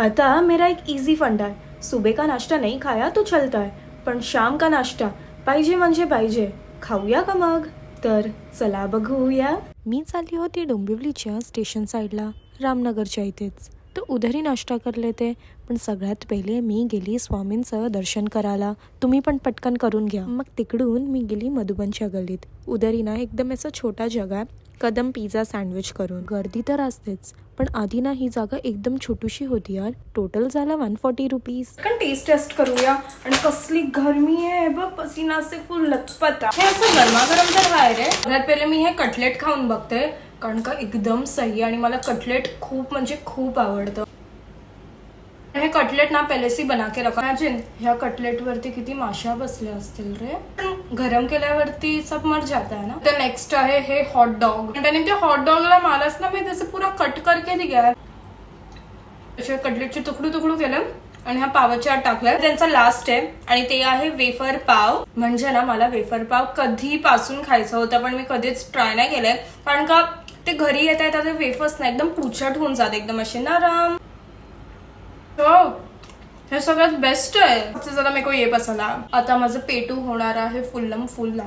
अतः मेरा एक इजी फंडा है, सुबह का नाश्ता नहीं खाया तो चलता है, पण शाम का नाश्ता पाहिजे म्हणजे पाहिजे. खाऊया का मग? तर चला बघूया. मी चालली होती डोंबिवलीच्या स्टेशन साईडला, रामनगरच्या इथेच. तर उधरही नाश्ता कर लेते, पण सगळ्यात पहिले मी गेली स्वामींचं दर्शन करायला. तुम्ही पण पटकन करून घ्या. मग तिकडून मी गेली मधुबनच्या गल्लीत. उधरही ना एकदम असा छोटा जगा, कदम पिझ्झा सँडविच करून. गर्दी तर असतेच, पण आधी ना ही जागा एकदम छोटीशी होती यार. टोटल झाला 140 रुपीज. पण टेस्ट करूया. आणि कसली गरमी आहे बघ, पसीना से फुल लथपथ. हे असं गरमागरम तर आहे रे. सगळ्यात पहिले मी हे कटलेट खाऊन बघते, कारण का एकदम सही आणि मला कटलेट खूप म्हणजे खूप आवडतं. हे कटलेट ना पहलेसी बना के रखा. इमॅजिन ह्या कटलेट वरती किती माशा बसल्या असतील रे. गरम केल्यावरती सब मर जाता है ना. तर नेक्स्ट आहे हे हॉट डॉग. त्याने ते हॉट डॉगला मालाच ना मी त्याचं पुरा कट करके दिया. अशा कटलेटचे तुकडू केलं आणि ह्या पावाच्या आत टाकलं. त्यांचा लास्ट आहे आणि ते आहे वेफर पाव. म्हणजे ना मला वेफर पाव कधीपासून खायचं होतं, पण मी कधीच ट्राय नाही केलंय, कारण का ते घरी येत आहेत आता वेफर्स ना एकदम पुचट होऊन जाते, एकदम असे नरम. हे सगळ्यात बेस्ट आहे. सबसे ज्यादा मेरे को ये पसंद आया. आता माझं पेटू होणार आहे फुल्लम फुल.